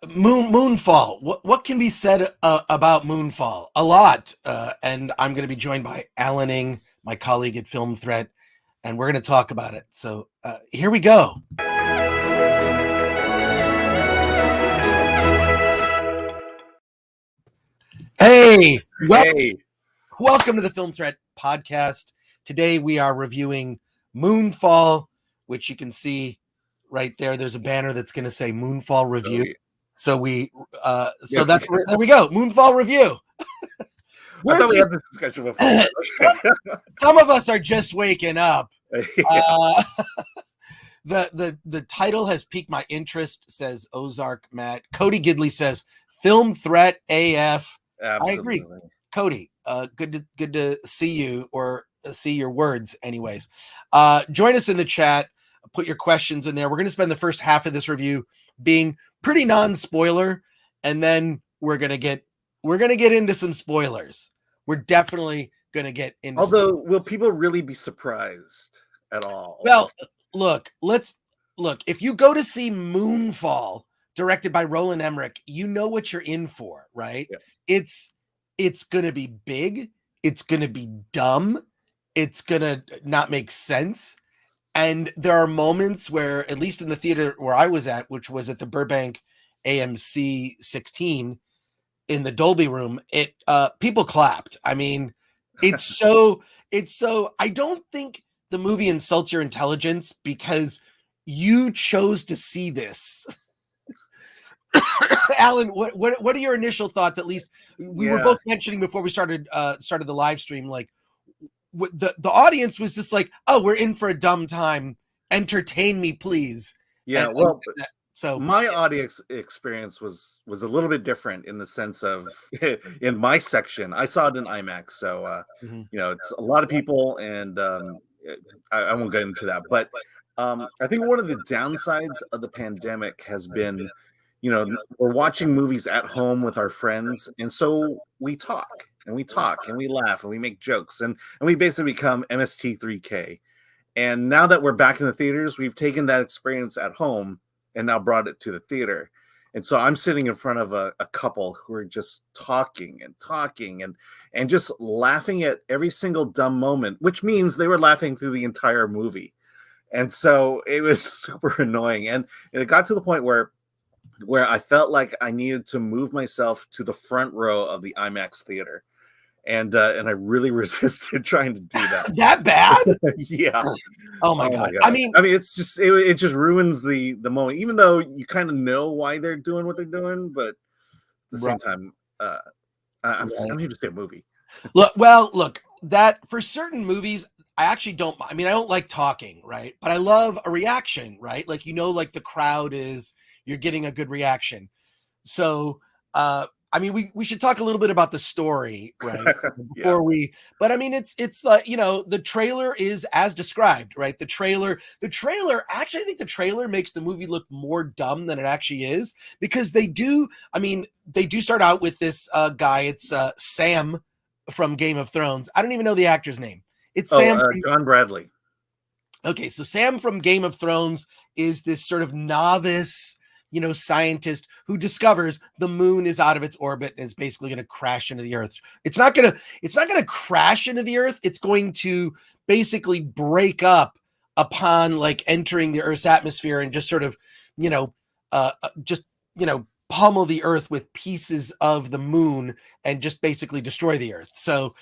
Moonfall. What can be said about Moonfall? A lot. And I'm going to be joined by Alan Ng, my colleague at Film Threat, and we're going to talk about it. So here we go. Hey, welcome to the Film Threat podcast. Today we are reviewing Moonfall, which you can see right there. There's a banner that's going to say Moonfall review. So there we go. Moonfall review. I thought we had this discussion before. Some of us are just waking up. The title has piqued my interest, says Ozark Matt. Cody Gidley says Film Threat AF. Absolutely. I agree. Cody, good to see you, or see your words anyways. Join us in the chat. Put your questions in there. We're going to spend the first half of this review being pretty non-spoiler, and then we're going to get into some spoilers. We're definitely going to get into will people really be surprised at all? Well, look, if you go to see Moonfall, directed by Roland Emmerich, you know what you're in for, right? Yeah. It's going to be big. It's going to be dumb. It's going to not make sense. And there are moments where, at least in the theater where I was at, which was at the Burbank AMC 16 in the Dolby room, people clapped. I mean, it's so, I don't think the movie insults your intelligence because you chose to see this. Alan, what are your initial thoughts? At least we were both mentioning before we started the live stream, like the audience was just like, oh, we're in for a dumb time. Entertain me, please. Yeah. So my audience experience was a little bit different in the sense of in my section, I saw it in IMAX. So, it's a lot of people, and I won't get into that, but I think one of the downsides of the pandemic has been, we're watching movies at home with our friends. And so we talk and we laugh and we make jokes and we basically become MST3K. And now that we're back in the theaters, we've taken that experience at home and now brought it to the theater. And so I'm sitting in front of a couple who are just talking and just laughing at every single dumb moment, which means they were laughing through the entire movie. And so it was super annoying. And it got to the point where I felt like I needed to move myself to the front row of the IMAX theater. And I really resisted trying to do that. That bad? Yeah. Oh my God. I mean, it's just it just ruins the moment, even though you kind of know why they're doing what they're doing, but at the same time, I'm here to see a movie. Look, that for certain movies, I actually don't. I mean, I don't like talking, right? But I love a reaction, right? Like, like the crowd is. You're getting a good reaction. So, I mean, we should talk a little bit about the story, right? Before but I mean, it's like, the trailer is as described, right? The trailer, actually, I think the trailer makes the movie look more dumb than it actually is, because they do start out with this guy. It's Sam from Game of Thrones. I don't even know the actor's name. It's Sam. John Bradley. Okay. So Sam from Game of Thrones is this sort of novice, scientist who discovers the moon is out of its orbit and is basically going to crash into the earth. It's not going to crash into the earth. It's going to basically break up upon like entering the Earth's atmosphere and just sort of, pummel the earth with pieces of the moon and just basically destroy the earth. So,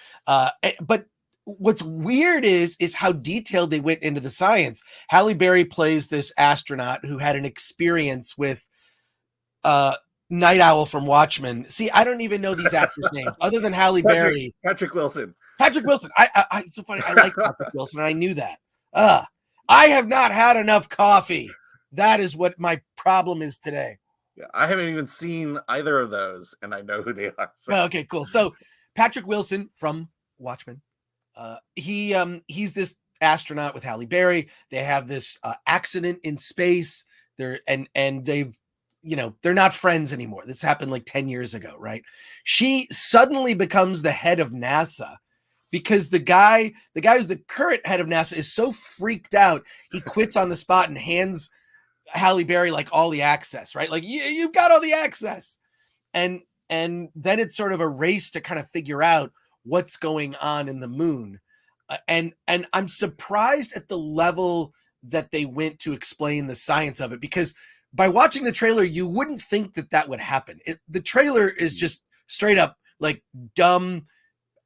but what's weird is how detailed they went into the science. Halle Berry plays this astronaut who had an experience with Night Owl from Watchmen. See, I don't even know these actors' names other than Halle Berry. Patrick Wilson. It's so funny. I like Patrick Wilson, and I knew that. I have not had enough coffee. That is what my problem is today. Yeah, I haven't even seen either of those, and I know who they are. So. Okay, cool. So Patrick Wilson from Watchmen. He's this astronaut with Halle Berry. They have this accident in space. They're not friends anymore. This happened like 10 years ago, right? She suddenly becomes the head of NASA because the guy who's the current head of NASA is so freaked out, he quits on the spot and hands Halle Berry like all the access, right? Like you've got all the access. And then it's sort of a race to kind of figure out what's going on in the moon. And I'm surprised at the level that they went to explain the science of it, because by watching the trailer, you wouldn't think that would happen. The trailer is just straight up like dumb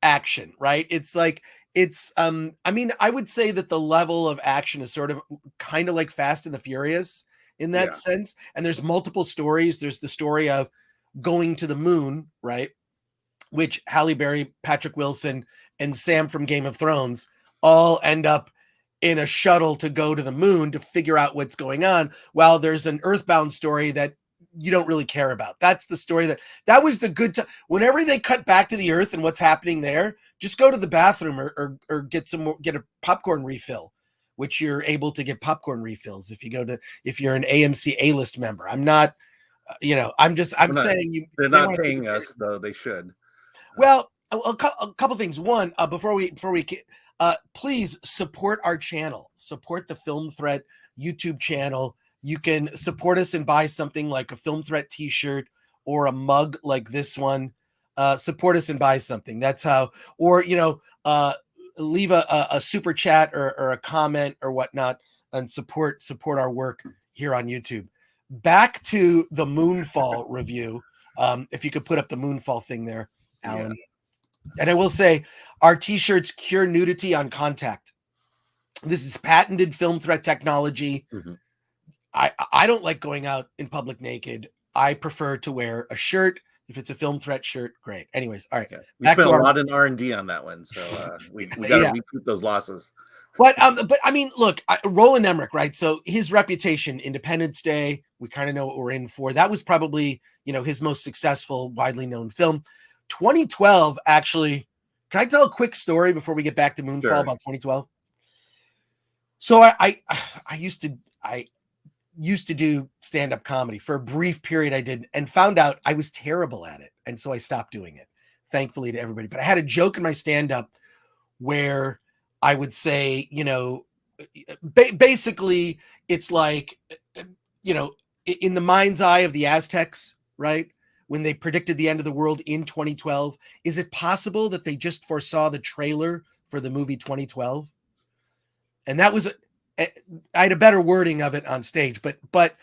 action, right? It's like, I mean, I would say that the level of action is sort of kind of like Fast and the Furious in that sense. And there's multiple stories. There's the story of going to the moon, right? Which Halle Berry, Patrick Wilson, and Sam from Game of Thrones all end up in a shuttle to go to the moon to figure out what's going on, while there's an Earthbound story that you don't really care about. That's the story that was the good time. Whenever they cut back to the Earth and what's happening there, just go to the bathroom or get a popcorn refill, which you're able to get popcorn refills if you're an AMC A-list member. I'm not, I'm saying they're not paying us, though they should. Well, a couple things. One, before we please support our channel, support the Film Threat YouTube channel. You can support us and buy something like a Film Threat t-shirt or a mug like this one. Support us and buy something. That's how, or, leave a super chat or a comment or whatnot and support our work here on YouTube. Back to the Moonfall review. If you could put up the Moonfall thing there, Alan. Yeah. And I will say, our t-shirts cure nudity on contact. This is patented Film Threat technology. Mm-hmm. I don't like going out in public naked. I prefer to wear a shirt. If it's a Film Threat shirt, great. Anyways, all right. Yeah. We spent a lot in R&D on that one, so we got to recoup those losses. But I mean, look, Roland Emmerich, right? So his reputation, Independence Day, we kind of know what we're in for. That was probably, his most successful, widely known film. 2012, actually, can I tell a quick story before we get back to Moonfall about 2012? So I used to do stand-up comedy. For a brief period I did, and found out I was terrible at it. And so I stopped doing it, thankfully, to everybody. But I had a joke in my stand-up where I would say, basically it's like, in the mind's eye of the Aztecs, right? When they predicted the end of the world in 2012, is it possible that they just foresaw the trailer for the movie 2012? And that was, I had a better wording of it on stage, but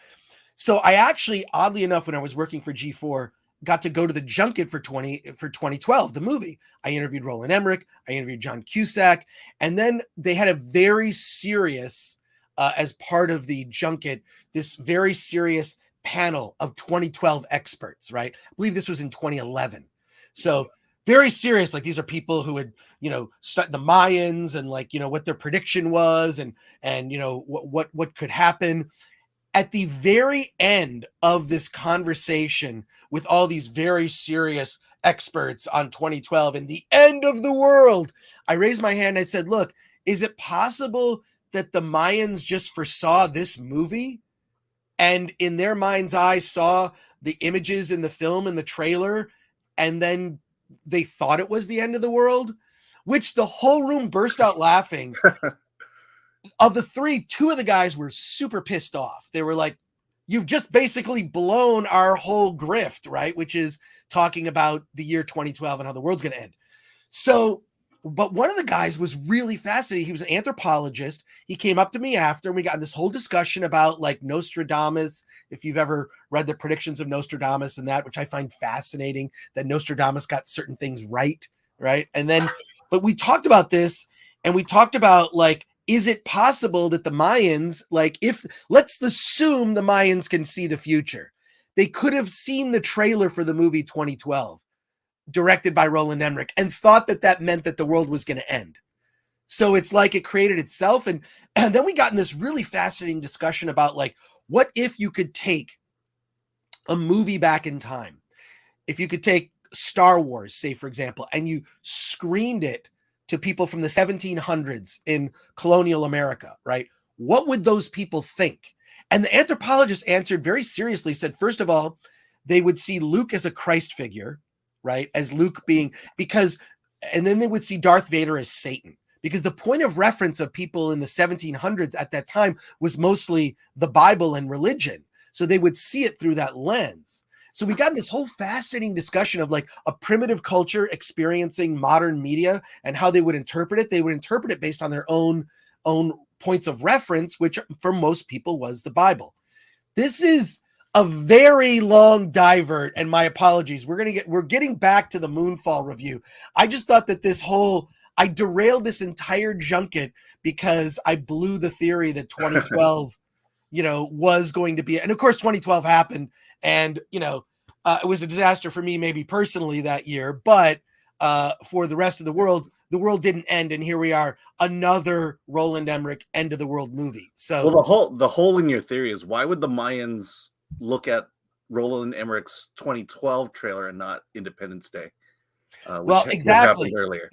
so I actually, oddly enough, when I was working for G4, got to go to the junket for 2012, the movie. I interviewed Roland Emmerich, I interviewed John Cusack, and then they had a very serious, as part of the junket, this very serious panel of 2012 experts, right? I believe this was in 2011. So very serious, like these are people who had, studied the Mayans and like, what their prediction was and what could happen. At the very end of this conversation with all these very serious experts on 2012 and the end of the world, I raised my hand. I said, look, is it possible that the Mayans just foresaw this movie and in their mind's eye saw the images in the film and the trailer, and then they thought it was the end of the world? Which the whole room burst out laughing. Of the three, two of the guys were super pissed off. They were like, you've just basically blown our whole grift, right? Which is talking about the year 2012 and how the world's going to end. So, but one of the guys was really fascinated. He was an anthropologist. He came up to me after, and we got in this whole discussion about like Nostradamus, if you've ever read the predictions of Nostradamus and that, which I find fascinating, that Nostradamus got certain things right? And then, but we talked about this, and we talked about like, is it possible that the Mayans, like let's assume the Mayans can see the future. They could have seen the trailer for the movie 2012. Directed by Roland Emmerich, and thought that meant that the world was going to end. So it's like it created itself. And then we got in this really fascinating discussion about like, what if you could take a movie back in time? If you could take Star Wars, say, for example, and you screened it to people from the 1700s in colonial America, right? What would those people think? And the anthropologist answered very seriously, said, first of all, they would see Luke as a Christ figure, right? As Luke being, and then they would see Darth Vader as Satan, because the point of reference of people in the 1700s at that time was mostly the Bible and religion. So they would see it through that lens. So we got this whole fascinating discussion of like a primitive culture experiencing modern media and how they would interpret it. They would interpret it based on their own points of reference, which for most people was the Bible. This is a very long divert, and my apologies. We're getting back to the Moonfall review. I just thought that I derailed this entire junket because I blew the theory that 2012, was going to be, and of course 2012 happened, and it was a disaster for me, maybe personally that year, but for the rest of the world didn't end, and here we are, another Roland Emmerich end of the world movie. So, well, the hole in your theory is, why would the Mayans look at Roland Emmerich's 2012 trailer and not Independence Day? Well, exactly. Earlier.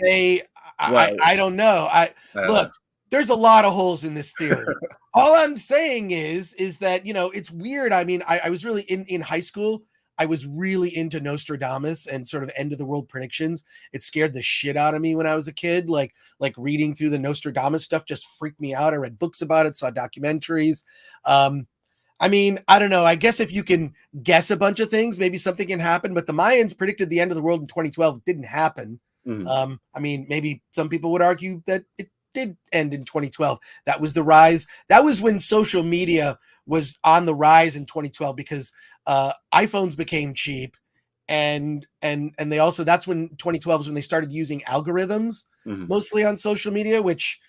I don't know. Look, there's a lot of holes in this theory. All I'm saying is that it's weird. I mean, I was really in high school. I was really into Nostradamus and sort of end of the world predictions. It scared the shit out of me when I was a kid. Like reading through the Nostradamus stuff just freaked me out. I read books about it, saw documentaries. I mean, I don't know. I guess if you can guess a bunch of things, maybe something can happen. But the Mayans predicted the end of the world in 2012. It didn't happen. Mm-hmm. I mean, maybe some people would argue that it did end in 2012. That was the rise. That was when social media was on the rise in 2012 because iPhones became cheap, and they also, that's when 2012 is when they started using algorithms mostly on social media, which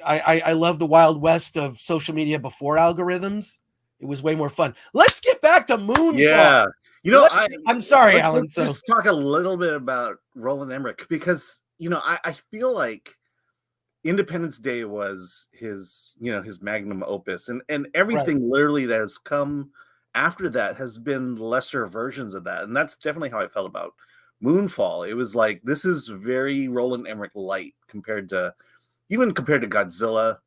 I love the Wild West of social media before algorithms. It was way more fun. Let's get back to Moonfall. Yeah. I'm sorry, Alan. Let's just talk a little bit about Roland Emmerich, because, I feel like Independence Day was his magnum opus, and everything literally that has come after that has been lesser versions of that. And that's definitely how I felt about Moonfall. It was like, this is very Roland Emmerich light compared to Godzilla,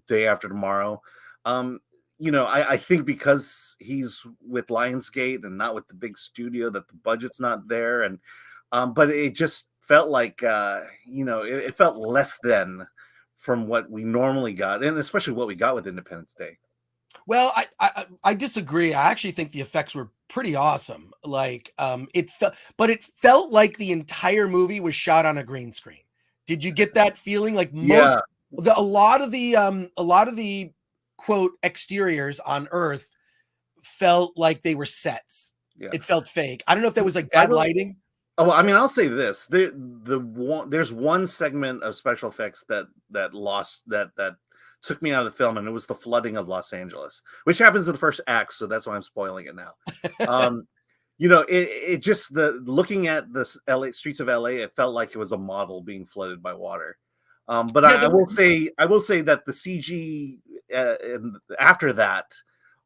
Day After Tomorrow. I think because he's with Lionsgate and not with the big studio, that the budget's not there, and but it just felt like it felt less than from what we normally got, and especially what we got with Independence Day. Well, I disagree. I actually think the effects were pretty awesome. Like it felt like the entire movie was shot on a green screen. Did you get that feeling? Like a lot of the quote exteriors on Earth felt like they were sets. Yeah. It felt fake. I don't know if that was like bad lighting. Oh, well, I mean, I'll say this: there's one segment of special effects that took me out of the film, and it was the flooding of Los Angeles, which happens in the first act. So that's why I'm spoiling it now. It just, looking at the LA streets of LA, it felt like it was a model being flooded by water. But I will say that the CG after that,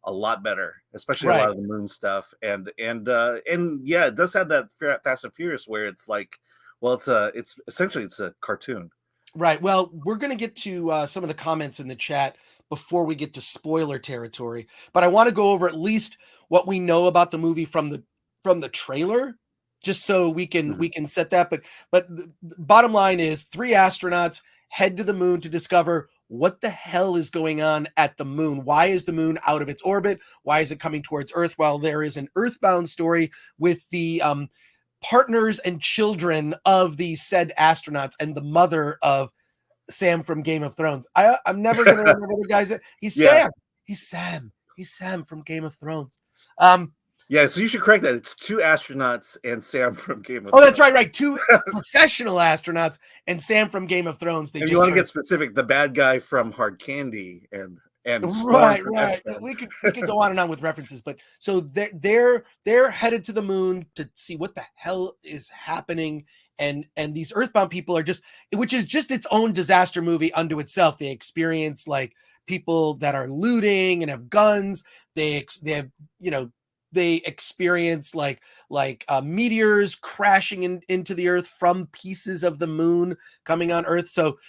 a lot better, especially a lot of the moon stuff, and yeah, it does have that Fast and Furious where it's like, well, it's essentially a cartoon. Right. Well, we're going to get to some of the comments in the chat before we get to spoiler territory, but I want to go over at least what we know about the movie from the trailer, just so we can set that. But the bottom line is 3 astronauts head to the moon to discover what the hell is going on at the moon. Why is the moon out of its orbit? Why is it coming towards Earth? While there is an Earthbound story with the partners and children of the said astronauts and the mother of Sam from Game of Thrones. I'm never going to remember the guy's. He's Sam. He's Sam. He's Sam from Game of Thrones. Yeah, so you should correct that. It's 2 astronauts and Sam from Game of Thrones. Oh, that's right. 2 professional astronauts and Sam from Game of Thrones. If you want to get specific, the bad guy from Hard Candy and right. We could go on and on with references, but so they're headed to the moon to see what the hell is happening, and these Earthbound people are which is just its own disaster movie unto itself. They experience like people that are looting and have guns. They have they experience like meteors crashing into the Earth from pieces of the moon coming on Earth. So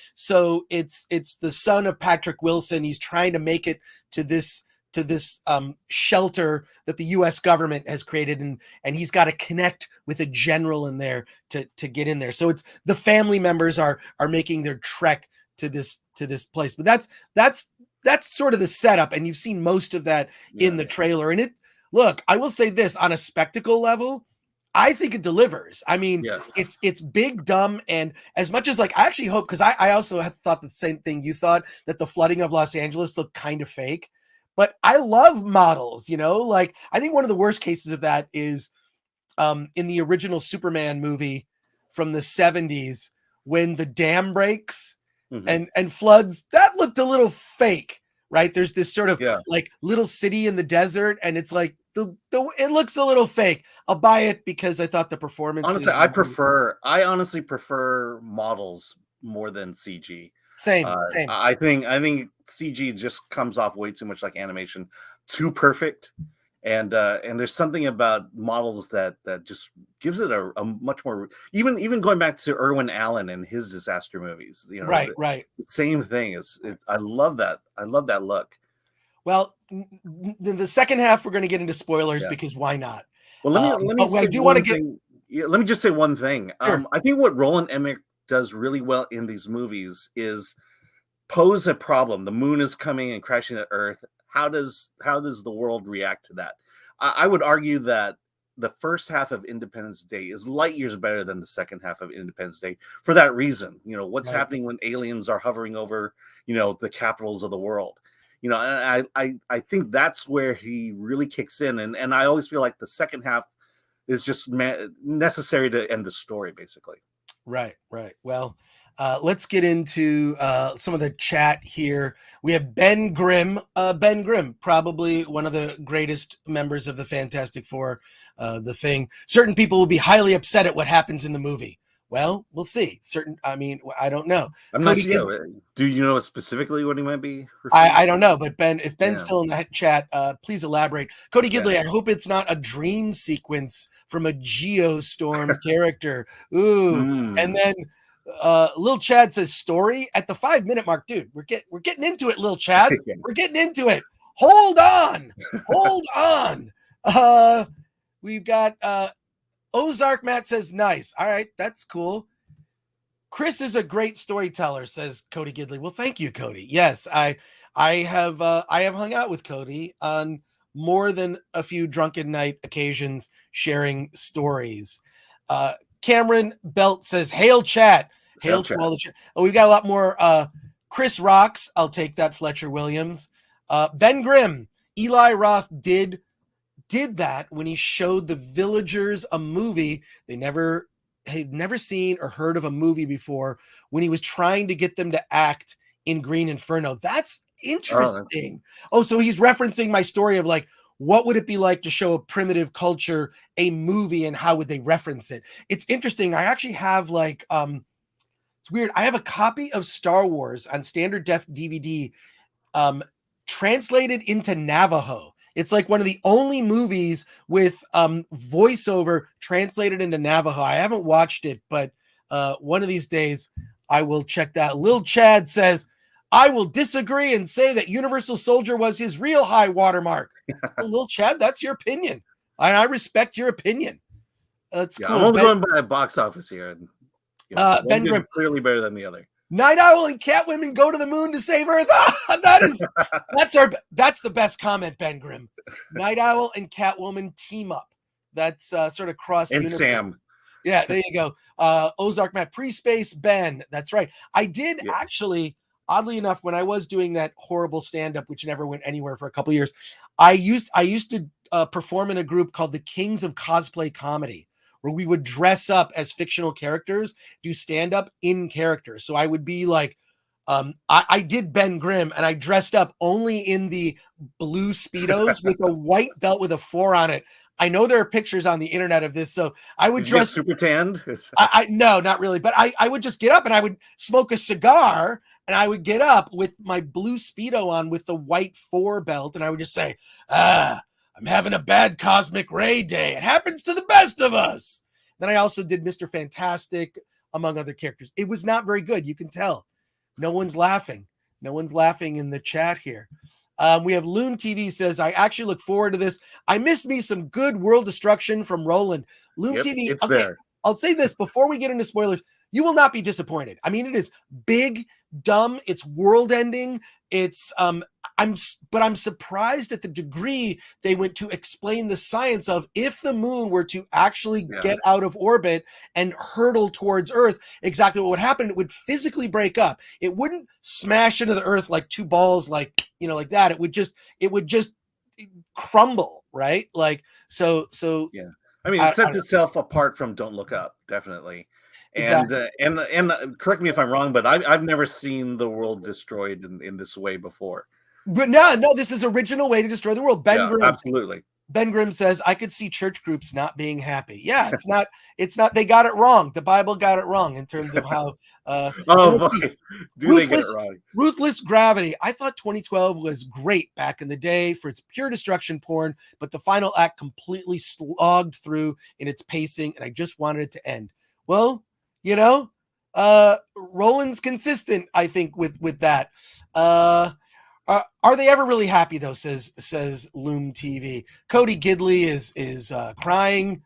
it's the son of Patrick Wilson. He's trying to make it to this to this shelter that the U.S. government has created, and he's got to connect with a general in there to get in there. So it's the family members are making their trek to this place. But that's sort of the setup, and you've seen most of that in the trailer. And look, I will say this, on a spectacle level, I think it delivers. I mean, it's big, dumb, and as much as like, I actually hope, because I also have thought the same thing you thought, that the flooding of Los Angeles looked kind of fake. But I love models, like I think one of the worst cases of that is in the original Superman movie from the 70s, when the dam breaks and floods. That looked a little fake, right? There's this sort of like little city in the desert, and it's like it looks a little fake. I'll buy it because I thought the performance. Honestly, I honestly prefer models more than CG. Same. I think CG just comes off way too much like animation, too perfect. And there's something about models that just gives it a much more, even going back to Irwin Allen and his disaster movies, right. The same thing I love that look. Well, the second half we're going to get into spoilers because why not? Well, let me just say one thing. Sure. I think what Roland Emmerich does really well in these movies is pose a problem. The moon is coming and crashing at Earth. How does the world react to that? I would argue that the first half of Independence Day is light years better than the second half of Independence Day for that reason. What's happening when aliens are hovering over, the capitals of the world. And I think that's where he really kicks in. And I always feel like the second half is just necessary to end the story, basically. Right. Well, let's get into some of the chat here. We have Ben Grimm. Ben Grimm, probably one of the greatest members of the Fantastic Four, The Thing. Certain people will be highly upset at what happens in the movie. Well, we'll see. I don't know. I'm not sure. Do you know specifically what he might be? I don't know, but Ben, if Ben's still in that chat, please elaborate. Cody Gidley, I hope it's not a dream sequence from a Geostorm character. Ooh. And then Lil Chad says story at the 5-minute mark. Dude, we're getting into it, Lil Chad. We're getting into it. Hold on. We've got Ozark Matt says nice. All right, that's cool. Chris is a great storyteller, says Cody Gidley. Well, thank you, Cody. Yes, I have hung out with Cody on more than a few drunken night occasions, sharing stories. Cameron Belt says, "Hail chat, hail to all the chat." Oh, we've got a lot more. Chris Rocks, I'll take that. Fletcher Williams, Ben Grimm, Eli Roth did that when he showed the villagers a movie they had never seen or heard of a movie before, when he was trying to get them to act in Green Inferno. That's interesting. So he's referencing my story of like, what would it be like to show a primitive culture a movie and how would they reference it? It's interesting. I actually have like, it's weird. I have a copy of Star Wars on standard def DVD translated into Navajo. It's like one of the only movies with voiceover translated into Navajo. I haven't watched it, but one of these days I will check that. Lil Chad says, I will disagree and say that Universal Soldier was his real high watermark. Well, Lil Chad, that's your opinion. I respect your opinion. That's cool. I'm only going by box office here. Ben Grimm, clearly better than the other. Night Owl and Catwoman go to the moon to save Earth. That's the best comment, Ben Grimm. Night Owl and Catwoman team up. That's sort of cross. And Sam. Yeah, there you go. Ozark Matt, pre-space Ben. That's right. I did actually, oddly enough, when I was doing that horrible stand-up, which never went anywhere for a couple of years, I used to perform in a group called the Kings of Cosplay Comedy, where we would dress up as fictional characters, do stand-up in character. So I would be like, I did Ben Grimm, and I dressed up only in the blue Speedos with a white belt with a 4 on it. I know there are pictures on the internet of this, so I would dress super tanned. No, not really, but I would just get up and I would smoke a cigar, and I would get up with my blue Speedo on with the white 4 belt, and I would just say, I'm having a bad cosmic ray day. It happens to the best of us. Then I also did Mr. Fantastic, among other characters. It was not very good. You can tell. No one's laughing. No one's laughing in the chat here. We have Loon TV says, I actually look forward to this. I miss me some good world destruction from Roland. Loon TV, it's okay, there. I'll say this before we get into spoilers. You will not be disappointed. I mean, it is big, dumb, it's world ending. It's I'm surprised at the degree they went to explain the science of if the moon were to actually get out of orbit and hurtle towards Earth, exactly what would happen. It would physically break up. It wouldn't smash into the Earth like two balls, like that. It would just crumble, right? Like so. Yeah, I mean, it sets itself apart from Don't Look Up, definitely. Exactly. And correct me if I'm wrong, but I've never seen the world destroyed in this way before. But no, this is original way to destroy the world. Grimm, absolutely. Ben Grimm says, I could see church groups not being happy. Yeah, it's not, they got it wrong. The Bible got it wrong in terms of how, they get it wrong? Ruthless Gravity. I thought 2012 was great back in the day for its pure destruction porn, but the final act completely slogged through in its pacing, and I just wanted it to end. Well, Roland's consistent, I think, with that. Are they ever really happy though? Says Loom TV. Cody Gidley is crying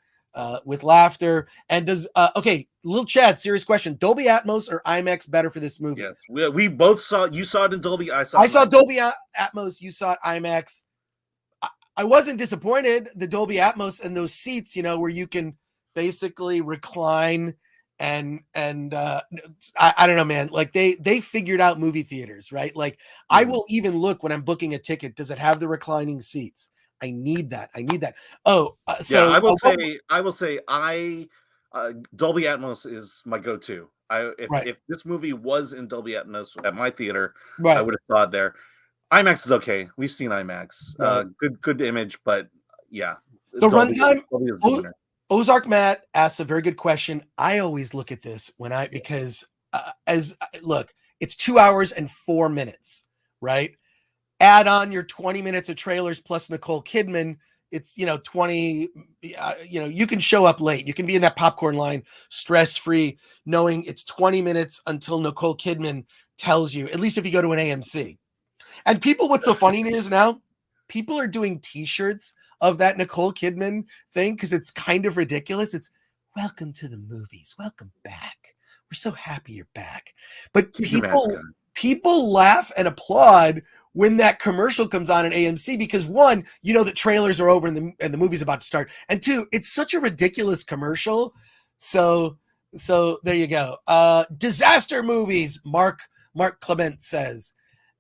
with laughter. And does okay, little Chad, serious question: Dolby Atmos or IMAX better for this movie? Yes, we both saw. You saw it in Dolby. I saw Dolby Atmos. You saw it IMAX. I wasn't disappointed. The Dolby Atmos and those seats, where you can basically recline. And I don't know, man, like they figured out movie theaters, right? Like I will even look when I'm booking a ticket. Does it have the reclining seats? I need that. Oh, so I will say Dolby Atmos is my go-to. If this movie was in Dolby Atmos at my theater, I would have thought there. IMAX is okay. We've seen IMAX. Good image, but yeah. The runtime. Ozark Matt asks a very good question. I always look at this because it's 2 hours and 4 minutes, right? Add on your 20 minutes of trailers plus Nicole Kidman. It's, 20, you can show up late. You can be in that popcorn line stress-free, knowing it's 20 minutes until Nicole Kidman tells you, at least if you go to an AMC. And what's so funny is now, people are doing t-shirts of that Nicole Kidman thing because it's kind of ridiculous. It's welcome to the movies. Welcome back. We're so happy you're back. But people laugh and applaud when that commercial comes on at AMC because one, the trailers are over and the movie's about to start. And two, it's such a ridiculous commercial. So there you go. Disaster movies, Mark Clement says.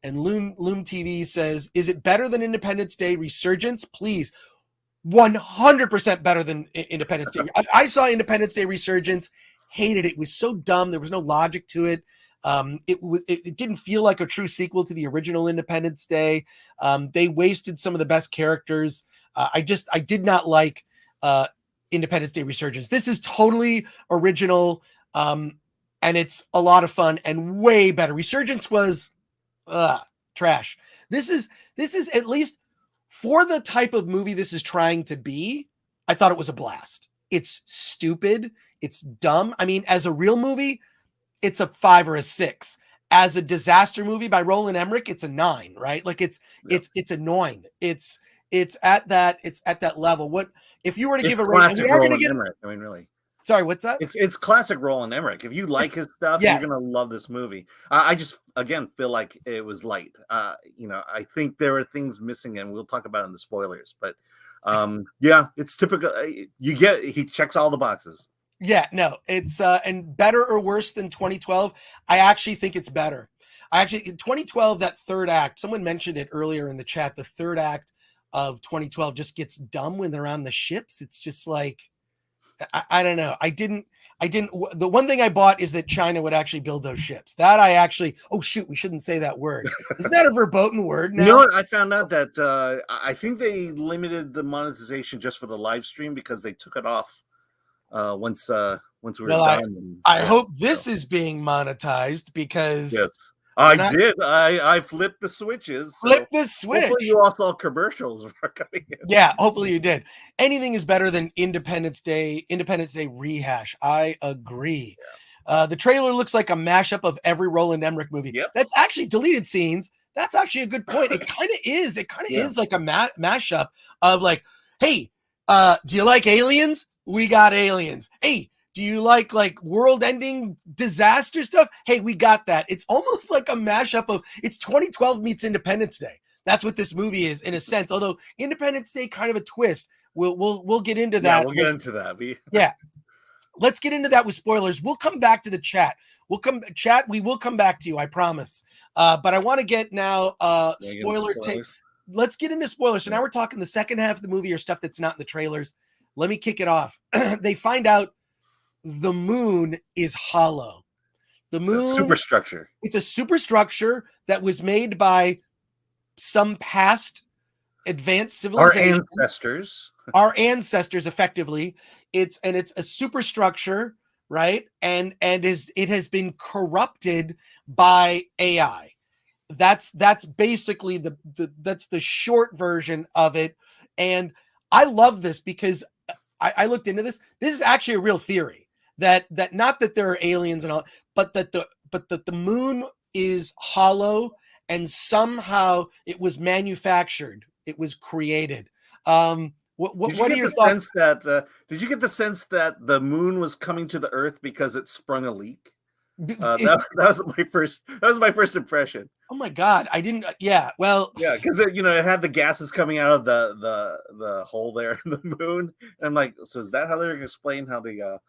And Loom TV says, is it better than Independence Day Resurgence? Please. 100% better than Independence Day. I saw Independence Day Resurgence, hated it. It was so dumb. There was no logic to it. It didn't feel like a true sequel to the original Independence Day. They wasted some of the best characters. I did not like Independence Day Resurgence. This is totally original, and it's a lot of fun and way better. Resurgence was trash. This is at least for the type of movie this is trying to be. I thought it was a blast. It's stupid. It's dumb. I mean, as a real movie, it's a 5 or a 6. As a disaster movie by Roland Emmerich, it's a 9, right? Like it's annoying. It's at that level. What if you were to give a rating? We are going to get Emmerich. I mean, really. Sorry, what's that? It's classic Roland Emmerich. If you like his stuff, you're gonna love this movie. I just again feel like it was light. I think there are things missing, and we'll talk about it in the spoilers. But it's typical. He checks all the boxes. Yeah, no, it's and better or worse than 2012. I actually think it's better. In 2012, that third act, someone mentioned it earlier in the chat. The third act of 2012 just gets dumb when they're on the ships. It's just like. I don't know. I didn't. The one thing I bought is that China would actually build those ships. That I actually. Oh shoot, we shouldn't say that word. Isn't that a verboten word now? You know what? I found out that I think they limited the monetization just for the live stream because they took it off once we were done. I hope this is being monetized because. Yes. I flipped the switches. Flip the switch. Hopefully you all saw commercials are coming in. Yeah, hopefully you did. Anything is better than Independence Day rehash. I agree. Yeah. The trailer looks like a mashup of every Roland Emmerich movie. Yep. That's actually deleted scenes. That's actually a good point. It kind of is. It kind of is like a mashup of like, hey, do you like aliens? We got aliens. Hey, do you like world-ending disaster stuff? Hey, we got that. It's almost like a mashup of, it's 2012 meets Independence Day. That's what this movie is in a sense. Although Independence Day kind of a twist. We'll get into that. Yeah, we'll get into that. Yeah. Let's get into that with spoilers. We'll come back to the chat. We will come back to you, I promise. But I want to get now spoiler take. Let's get into spoilers. So now we're talking the second half of the movie or stuff that's not in the trailers. Let me kick it off. They find out the moon is hollow. The moon, it's a superstructure. It's a superstructure that was made by some past advanced civilization. Our ancestors, effectively. It's a superstructure, right? And it has corrupted by AI. That's basically that's the short version of it. And I love this because I looked into this. This is actually a real theory that not that there are aliens and all, but that the moon is hollow and somehow it was manufactured. It was created. What are your thoughts? Did you get the sense that the moon was coming to the Earth because it sprung a leak? That was my first impression. Oh my God, I didn't. Yeah, well, yeah, because it had the gases coming out of the hole there in the moon, and I'm like, so is that how they're going to explain how the?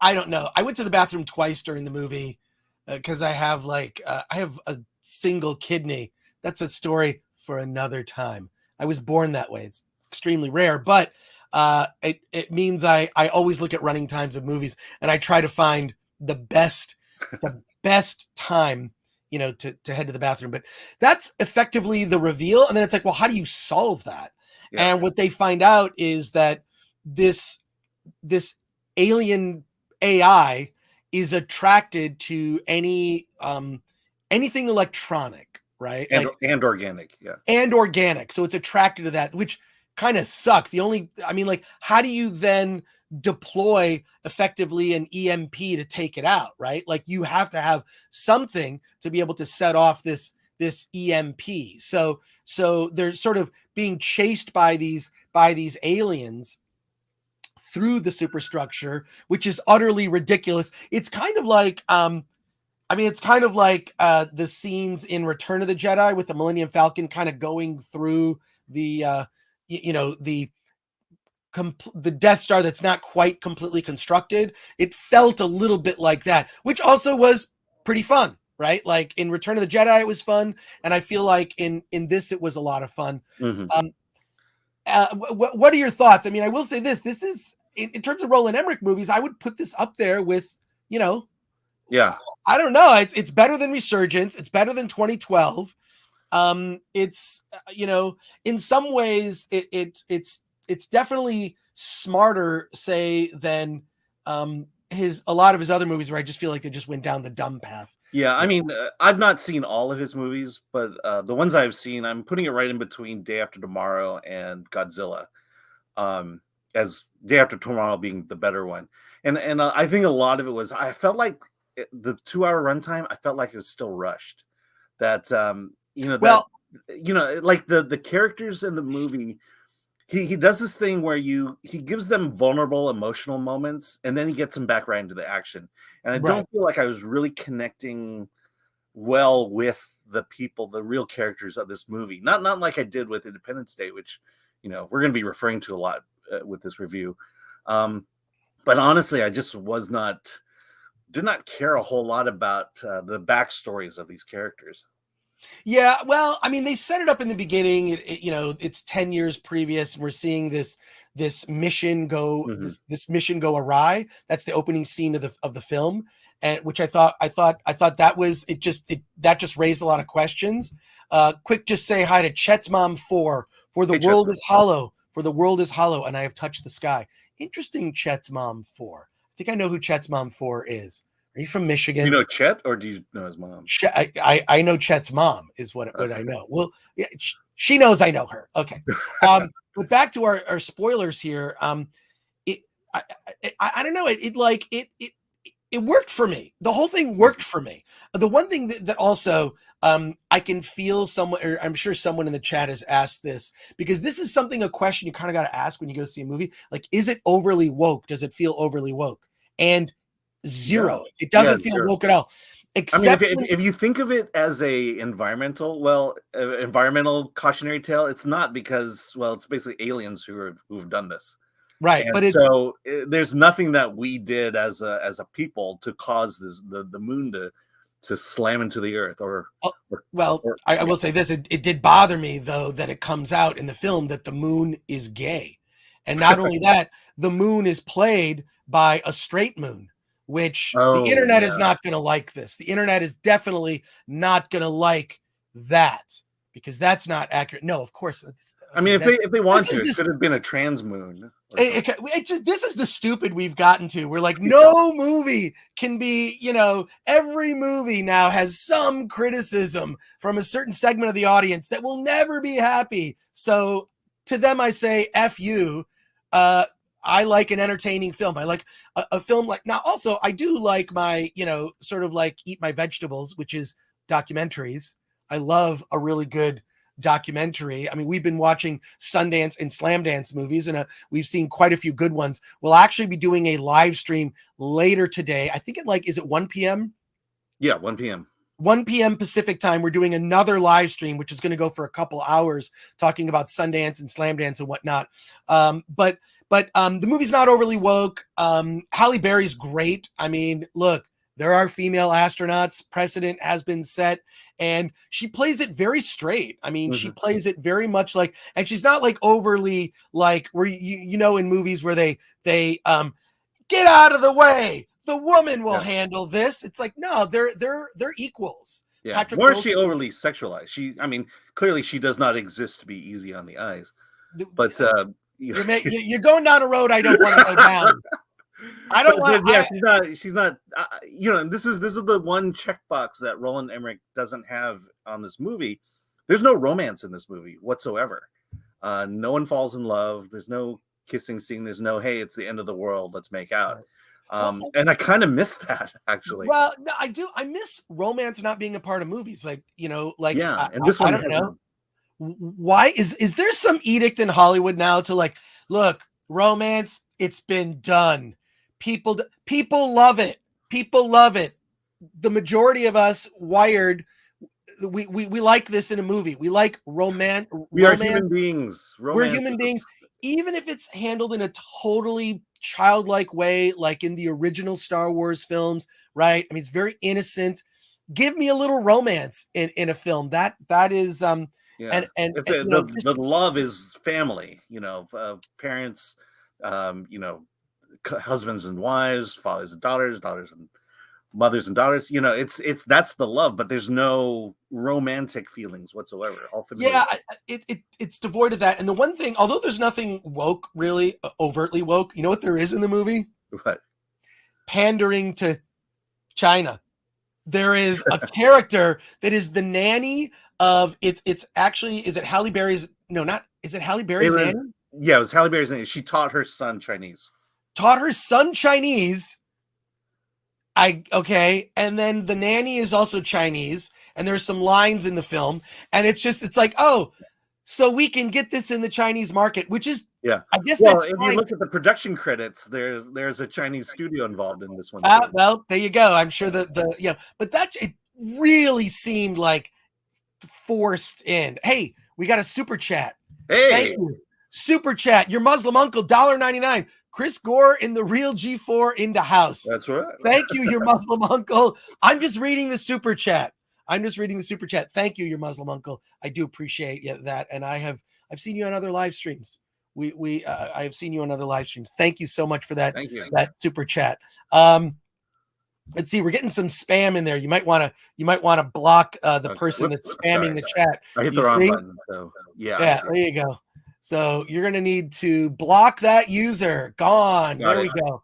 I don't know. I went to the bathroom twice during the movie because I have a single kidney. That's a story for another time. I was born that way. It's extremely rare, but it means I always look at running times of movies and I try to find the best time, to head to the bathroom. But that's effectively the reveal. And then it's like, well, how do you solve that? Yeah. And what they find out is that this alien AI is attracted to anything electronic. Right. And organic. Yeah. And organic. So it's attracted to that, which kind of sucks. How do you then deploy effectively an EMP to take it out? Right. Like you have to have something to be able to set off this EMP. So they're sort of being chased by these aliens through the superstructure, which is utterly ridiculous. It's kind of like, the scenes in Return of the Jedi with the Millennium Falcon kind of going through the Death Star that's not quite completely constructed. It felt a little bit like that, which also was pretty fun, right? Like in Return of the Jedi, it was fun. And I feel like in this, it was a lot of fun. Mm-hmm. What are your thoughts? I mean, I will say this is, in terms of Roland Emmerich movies, I would put this up there with, yeah, I don't know. It's better than Resurgence. It's better than 2012. It's in some ways it's definitely smarter, say, than a lot of his other movies where I just feel like they just went down the dumb path. Yeah, I mean, I've not seen all of his movies, but the ones I've seen, I'm putting it right in between Day After Tomorrow and Godzilla, as Day After Tomorrow being the better one. And I think a lot of it was, I felt like the 2-hour runtime, I felt like it was still rushed. That like the characters in the movie, he does this thing where he gives them vulnerable emotional moments and then he gets them back right into the action. And I don't feel like I was really connecting well with the people, the real characters of this movie. Not like I did with Independence Day, which we're going to be referring to a lot with this review. But honestly, I just did not care a whole lot about the backstories of these characters. Yeah, well, I mean, they set it up in the beginning. It's 10 years previous, and we're seeing this mission go this mission go awry. That's the opening scene of the film, and which I thought that was that just raised a lot of questions. Quick, just say hi to Chet's mom 4 for the world is hollow. For the world is hollow, and I have touched the sky. Interesting, Chet's mom 4. I think I know who Chet's mom 4 is. Are you from Michigan? Do you know Chet, or do you know his mom? I know Chet's mom is what I know. Well, yeah, she knows I know her. Okay. But back to our spoilers here. I don't know. it worked for me. The whole thing worked for me. The one thing that also I can feel someone, or I'm sure someone in the chat has asked this, because this is a question you kind of got to ask when you go see a movie. Like, is it overly woke? Does it feel overly woke? And zero. It doesn't feel woke at all. Except if you think of it as a environmental cautionary tale, it's not, because, well, it's basically aliens who've done this. Right. And but it's so there's nothing that we did as a people to cause the moon to slam into the earth I will say this. It did bother me, though, that it comes out in the film that the moon is gay. And not only that, the moon is played by a straight moon, which the internet is not going to like this. The internet is definitely not going to like that, because that's not accurate. No, of course. I mean, if they want to, it could have been a trans moon. This is the stupid we've gotten to. We're like, no movie can be, every movie now has some criticism from a certain segment of the audience that will never be happy. So to them, I say, F you. I like an entertaining film. I like a film like, now also I do like my, sort of like eat my vegetables, which is documentaries. I love a really good documentary. I mean, we've been watching Sundance and Slamdance movies, and we've seen quite a few good ones. We'll actually be doing a live stream later today. I think is it 1 p.m.? Yeah, 1 p.m. 1 p.m. Pacific time. We're doing another live stream, which is going to go for a couple hours, talking about Sundance and Slamdance and whatnot. But the movie's not overly woke. Halle Berry's great. I mean, look, there are female astronauts. Precedent has been set, and she plays it very straight. I mean, she plays it very much like, and she's not like overly like where in movies where they get out of the way. The woman will handle this. It's like, no, they're equals. Yeah. Nor is she overly sexualized. Clearly she does not exist to be easy on the eyes. But you're going down a road I don't want to go down. I don't want. Yeah, she's not. And this is the one checkbox that Roland Emmerich doesn't have on this movie. There's no romance in this movie whatsoever. No one falls in love. There's no kissing scene. There's no, hey, it's the end of the world, let's make out. And I kind of miss that, actually. Well, no, I do. I miss romance not being a part of movies. Like, and this one, I don't know. Why is there some edict in Hollywood now to like, look, romance, it's been done. People love it. People love it. The majority of us wired, we like this in a movie. We like romance. We are human beings. We're human beings. Even if it's handled in a totally childlike way, like in the original Star Wars films, right? I mean, it's very innocent. Give me a little romance in a film. That is and the love is family, parents, husbands and wives, fathers and daughters and mothers and daughters. It's that's the love, but there's no romantic feelings whatsoever. All familiar. Yeah, it's devoid of that. And the one thing, although there's nothing woke, really overtly woke, you know what there is in the movie? What? Pandering to China. There is a character that is the nanny of it's actually, is it Halle Berry's? No, not, is it Halle Berry's nanny? Yeah, it was Halle Berry's nanny. She taught her son Chinese. And then the nanny is also Chinese, and there's some lines in the film, and it's like, oh, so we can get this in the Chinese market, which is, I guess that's if fine. You look at the production credits, there's a Chinese studio involved in this one. Well, there you go. I'm sure but it really seemed like forced in. Hey, we got a super chat. Hey, thank you. Super chat. Your Muslim uncle, $1.99. Chris Gore in the real G4 into house. That's right. Thank you, your Muslim uncle. I'm just reading the super chat. Thank you, your Muslim uncle. I do appreciate that. And I've seen you on other live streams. I have seen you on other live streams. Thank you so much for that. Thank you. That super chat. Let's see. We're getting some spam in there. You might want to block the person that's spamming the chat. I hit the wrong button. So yeah. There you go. So you're going to need to block that user. Gone. There we go.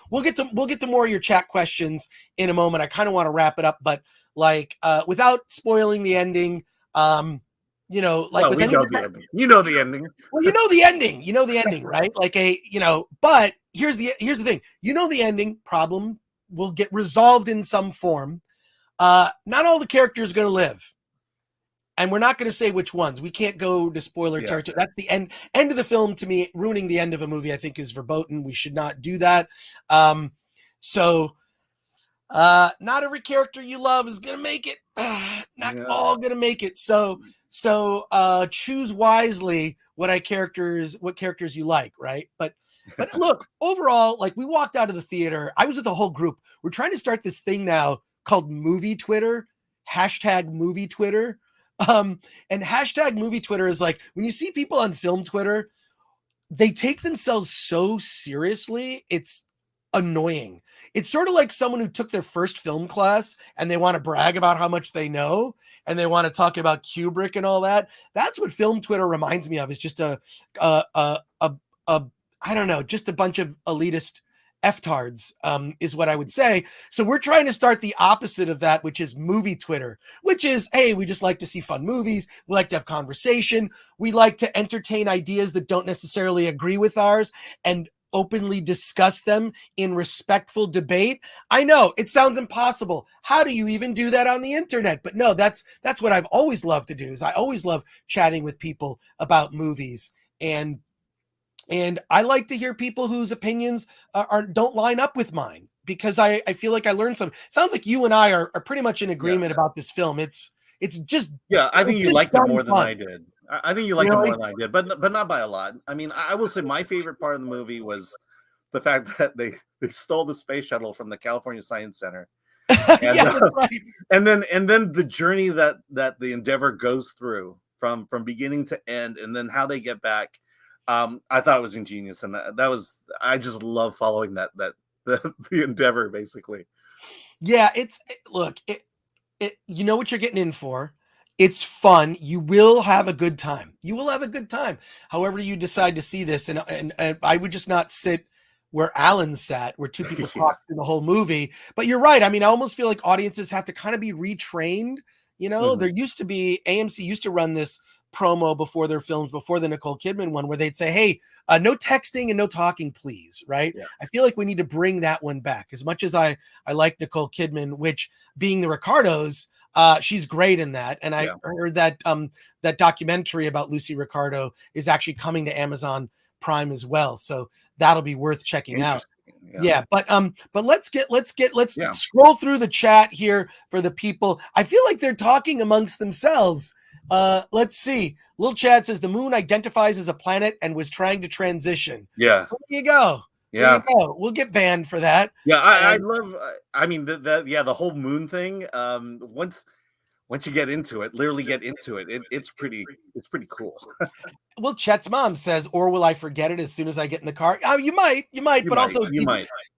We'll get to more of your chat questions in a moment. I kind of want to wrap it up, but without spoiling the ending, with You know the ending. You know the ending. You know the ending, right? But here's the thing. You know the ending. Problem will get resolved in some form. Not all the characters are going to live. And we're not going to say which ones. We can't go to spoiler territory. That's the end of the film. To me, ruining the end of a movie, I think, is verboten. We should not do that. So not every character you love is going to make it. Not all going to make it. So choose wisely what characters you like, right? But look, overall, like, we walked out of the theater. I was with the whole group. We're trying to start this thing now called movie Twitter, #movie Twitter. And #movie Twitter is like, when you see people on film Twitter, they take themselves so seriously. It's annoying. It's sort of like someone who took their first film class and they want to brag about how much they know and they want to talk about Kubrick and all that. That's what film Twitter reminds me of. It's just a I don't know, just a bunch of elitist F-tards, is what I would say. So we're trying to start the opposite of that, which is movie Twitter, which is, hey, we just like to see fun movies. We like to have conversation. We like to entertain ideas that don't necessarily agree with ours and openly discuss them in respectful debate. I know it sounds impossible. How do you even do that on the internet? But no, that's what I've always loved to do. Is I always love chatting with people about movies. And I like to hear people whose opinions don't line up with mine, because I feel like I learned something. Sounds like you and I are pretty much in agreement about this film. It's just, I think you liked it more than I did. I think you liked it more than I did, but not by a lot. I mean, I will say my favorite part of the movie was the fact that they stole the space shuttle from the California Science Center. And, right. and then the journey that the Endeavor goes through from beginning to end, and then how they get back. I thought it was ingenious, and I just love following the Endeavor, basically. Yeah, look, you know what you're getting in for. It's fun. You will have a good time. However you decide to see this, and I would just not sit where Alan sat, where two people talked through the whole movie. But you're right. I mean, I almost feel like audiences have to kind of be retrained. You know, there used to be, AMC used to run this promo before their films, before the Nicole Kidman one, where they'd say, hey, no texting and no talking, please. Right. Yeah. I feel like we need to bring that one back. As much as I like Nicole Kidman, which, being the Ricardos, she's great in that. And I heard that that documentary about Lucy Ricardo is actually coming to Amazon Prime as well. So that'll be worth checking out. But let's scroll through the chat here for the people. I feel like they're talking amongst themselves. Let's see. Little Chad says the moon identifies as a planet and was trying to transition. Yeah. There you go. Yeah. There you go. We'll get banned for that. Yeah, I love, I mean, the whole moon thing. Once you get into it, literally get into it, it's pretty cool. Well, Chet's mom says, or will I forget it as soon as I get in the car? Oh, you might, but also,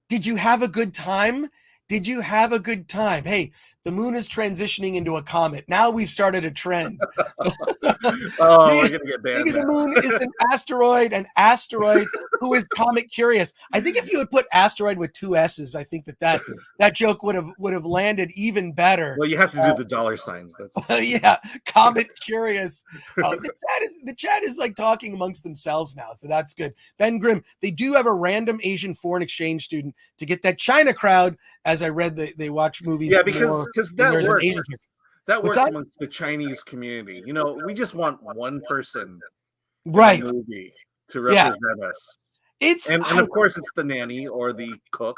did you have a good time? Did you have a good time? Hey, the moon is transitioning into a comet. Now we've started a trend. Oh, we're gonna get banned. Maybe the moon is an asteroid who is comet curious. I think if you had put asteroid with 2 S's, I think that joke would have landed even better. Well, you have to do the dollar signs. That's yeah, comet curious. The chat is like talking amongst themselves now, so that's good. Ben Grimm, they do have a random Asian foreign exchange student to get that China crowd. As I read, they watch movies. Yeah, because that works. That works amongst the Chinese community. You know, we just want one person, right, in the movie to represent us. And of course, it's the nanny or the cook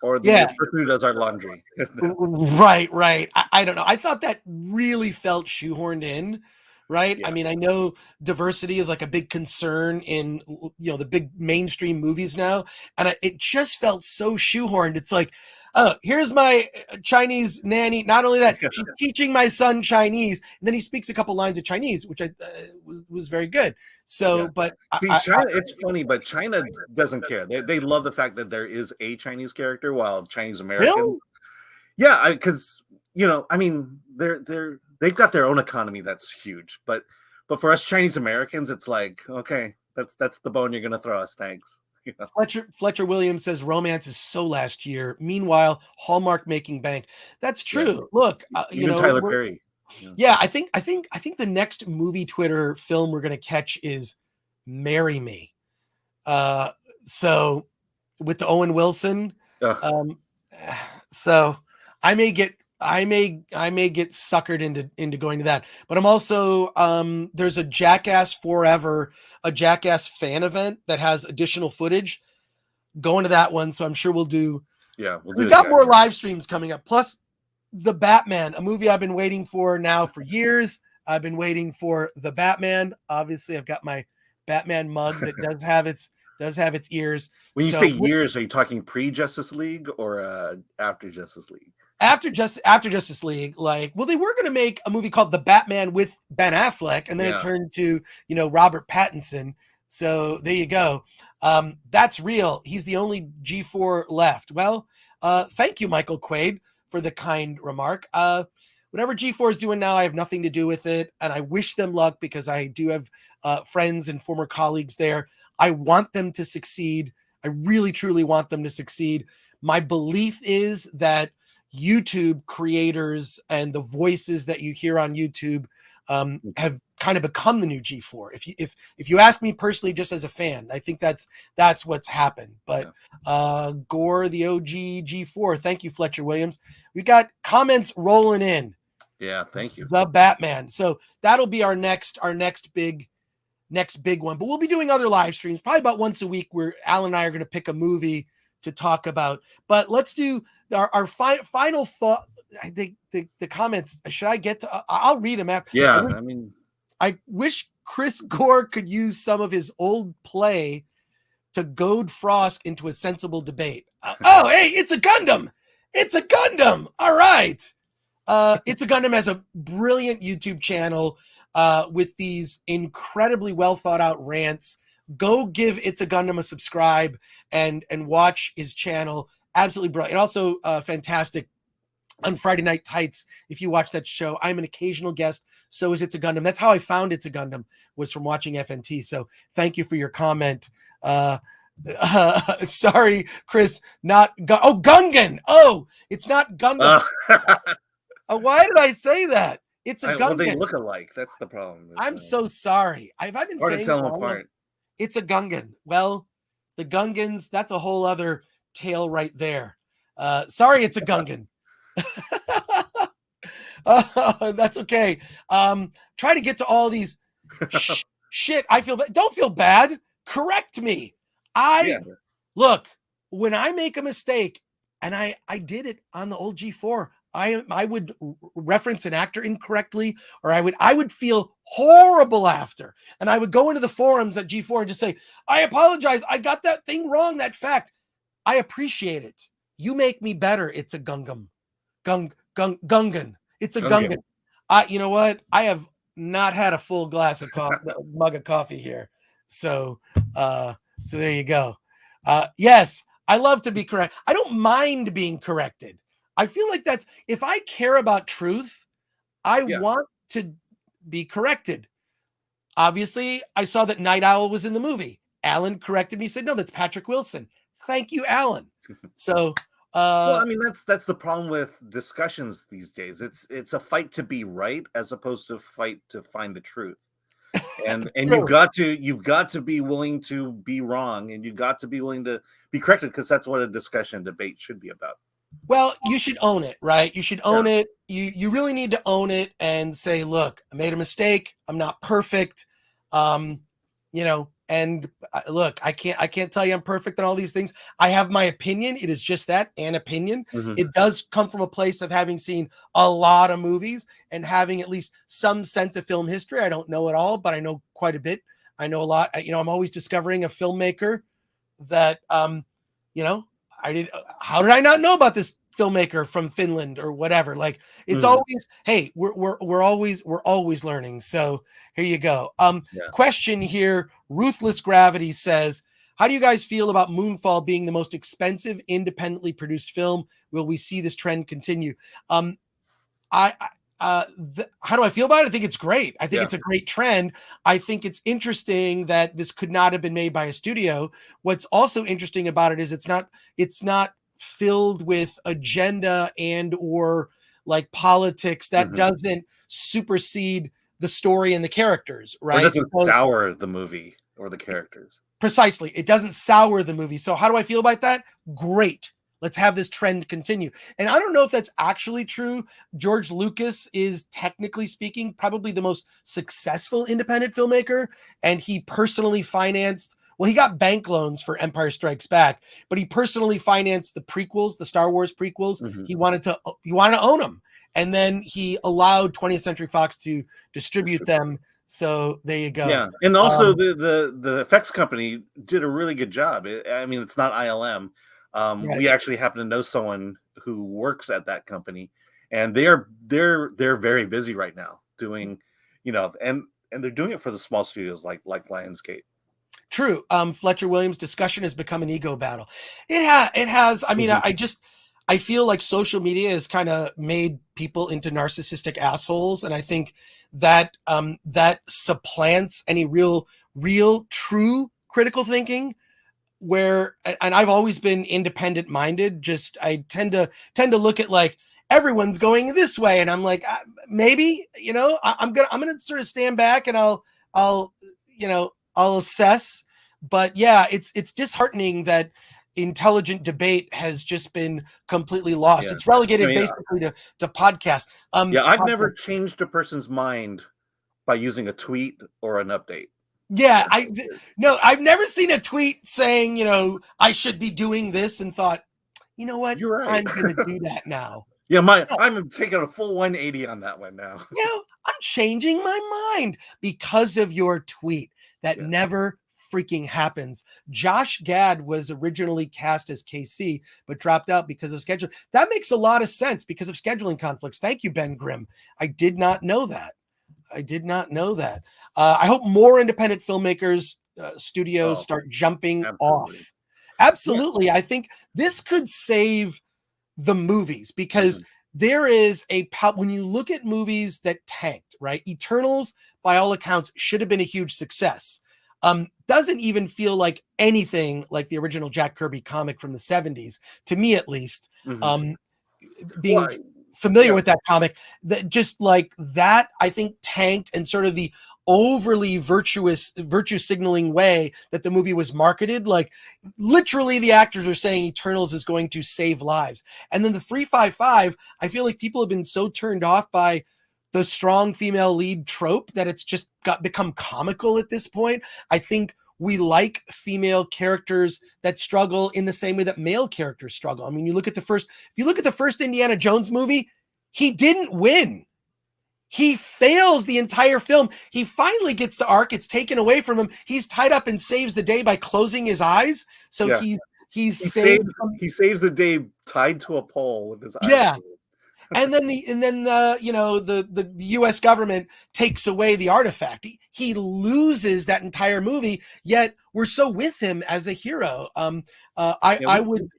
or the person who does our laundry. Right. I don't know. I thought that really felt shoehorned in. Right. Yeah. I mean, I know diversity is like a big concern in, the big mainstream movies now. And it just felt so shoehorned. It's like, oh, here's my Chinese nanny. Not only that, she's teaching my son Chinese. And then he speaks a couple lines of Chinese, which was very good. So, but China, it's funny, but China doesn't care. They love the fact that there is a Chinese character, while Chinese American. Really? Yeah, because I mean, they've got their own economy that's huge, but for us Chinese Americans, it's like, okay, that's the bone you're gonna throw us. Thanks. Fletcher Williams says romance is so last year. Meanwhile, Hallmark making bank. That's true. Yeah. Look, Tyler Perry. Yeah, I think the next movie Twitter film we're gonna catch is Marry Me. So with the Owen Wilson. So I may get suckered into going to that. But I'm also there's a Jackass Forever, a Jackass fan event that has additional footage. Going to that one, so I'm sure we'll do. Yeah, We've got more live streams coming up. Plus, The Batman, a movie I've been waiting for now for years. I've been waiting for The Batman. Obviously, I've got my Batman mug that does have its ears. When you say years, are you talking pre-Justice League or after Justice League? After Justice League, like, well, they were going to make a movie called The Batman with Ben Affleck, and then it turned to, Robert Pattinson. So there you go. That's real. He's the only G4 left. Well, thank you, Michael Quaid, for the kind remark. Whatever G4 is doing now, I have nothing to do with it, and I wish them luck because I do have friends and former colleagues there. I want them to succeed. I really, truly want them to succeed. My belief is that YouTube creators and the voices that you hear on YouTube have kind of become the new G4. If you ask me personally, just as a fan, I think that's what's happened. But Gore, the OG G4, thank you, Fletcher Williams. We got comments rolling in. Yeah, thank you. The Batman. So that'll be our next big one. But we'll be doing other live streams, probably about once a week, where Alan and I are going to pick a movie to talk about. But let's do our final thought. I think the comments, should I get to? I'll read them after. Yeah, I wish Chris Gore could use some of his old play to goad Frost into a sensible debate. Oh, hey, it's a Gundam. It's a Gundam. All right. It's a Gundam has a brilliant YouTube channel with these incredibly well thought out rants. Go give It's a Gundam a subscribe and watch his channel. Absolutely brilliant. And also fantastic on Friday Night Tights. If you watch that show, I'm an occasional guest. So is It's a Gundam. That's how I found It's a Gundam, was from watching FNT. So thank you for your comment. Sorry, Chris, not Gungan. Oh, it's not Gundam. Why did I say that? It's a Gungan. Well, they look alike. That's the problem. I'm so sorry. I've been saying tell them apart. It's a Gungan. Well, the Gungans, that's a whole other tale right there. Sorry, it's a Gungan. That's okay. Try to get to all these shit. I feel bad. Don't feel bad. Correct me. Look, when I make a mistake, and I did it on the old G4, I would reference an actor incorrectly, or I would feel horrible after, and I would go into the forums at G4 and just say, I apologize, I got that thing wrong, that fact. I appreciate it. You make me better. It's a Gungan. Gungan. It's a Gungan. You know what? I have not had a full glass of mug of coffee here. So there you go. Yes, I love to be correct. I don't mind being corrected. I feel like if I care about truth, I want to be corrected. Obviously, I saw that Night Owl was in the movie. Alan corrected me, said, no, that's Patrick Wilson. Thank you, Alan. So, well, I mean, that's the problem with discussions these days. It's a fight to be right as opposed to a fight to find the truth. And you've got to be willing to be wrong, and you've got to be willing to be corrected, because that's what a discussion, debate should be about. Well, you should own it, right? You should own it. You really need to own it and say, look, I made a mistake. I'm not perfect. And look, I can't tell you I'm perfect on all these things. I have my opinion. It is just that, an opinion. Mm-hmm. It does come from a place of having seen a lot of movies and having at least some sense of film history. I don't know it all, but I know quite a bit. I know a lot. I'm always discovering a filmmaker that, how did I not know about this filmmaker from Finland or whatever? Like, it's always, hey, we're always learning. So here you go. Question here. Ruthless Gravity says, how do you guys feel about Moonfall being the most expensive independently produced film? Will we see this trend continue? How do I feel about it? I think it's great. I think it's a great trend. I think it's interesting that this could not have been made by a studio. What's also interesting about it is it's not filled with agenda and or like politics that doesn't supersede the story and the characters, right? It doesn't sour the movie or the characters. Precisely. It doesn't sour the movie. So how do I feel about that? Great. Let's have this trend continue. And I don't know if that's actually true. George Lucas is, technically speaking, probably the most successful independent filmmaker. And he personally financed, well, he got bank loans for Empire Strikes Back, but he personally financed the prequels, the Star Wars prequels. Mm-hmm. He wanted to own them. And then he allowed 20th Century Fox to distribute them. So there you go. Yeah, and also the effects company did a really good job. I mean, it's not ILM. Right. We actually happen to know someone who works at that company, and they're very busy right now doing, and they're doing it for the small studios like Lionsgate. True. Fletcher Williams, discussion has become an ego battle. It has. I mean, mm-hmm. I feel like social media has kind of made people into narcissistic assholes. And I think that that supplants any real, true critical thinking, where, and I've always been independent minded. Just, I tend to look at like, everyone's going this way. And I'm like, maybe, I'm going to sort of stand back and I'll assess. But yeah, it's disheartening that intelligent debate has just been completely lost. Yeah. It's relegated basically to podcast. I've never changed a person's mind by using a tweet or an update. Yeah, I've never seen a tweet saying, I should be doing this, and thought, you know what, you're right. I'm going to do that now. Yeah, I'm taking a full 180 on that one now. I'm changing my mind because of your tweet. That never freaking happens. Josh Gad was originally cast as KC, but dropped out because of scheduling. That makes a lot of sense because of scheduling conflicts. Thank you, Ben Grimm. I did not know that. I hope more independent filmmakers, studios start jumping off. Absolutely. Yeah. I think this could save the movies because there is when you look at movies that tanked, right? Eternals, by all accounts, should have been a huge success. Doesn't even feel like anything like the original Jack Kirby comic from the 70s, to me at least. Being familiar with that comic, that just like that, I think tanked, and sort of the overly virtue signaling way that the movie was marketed. Like literally the actors are saying Eternals is going to save lives. And then the 355, I feel like people have been so turned off by the strong female lead trope that it's just become comical at this point. I think we like female characters that struggle in the same way that male characters struggle. I mean, if you look at the first Indiana Jones movie, he didn't win. He fails the entire film. He finally gets the arc. It's taken away from him. He's tied up and saves the day by closing his eyes. So he saves the day tied to a pole with his eyes. Yeah. And then the U.S. government takes away the artifact. He loses that entire movie. Yet we're so with him as a hero. I would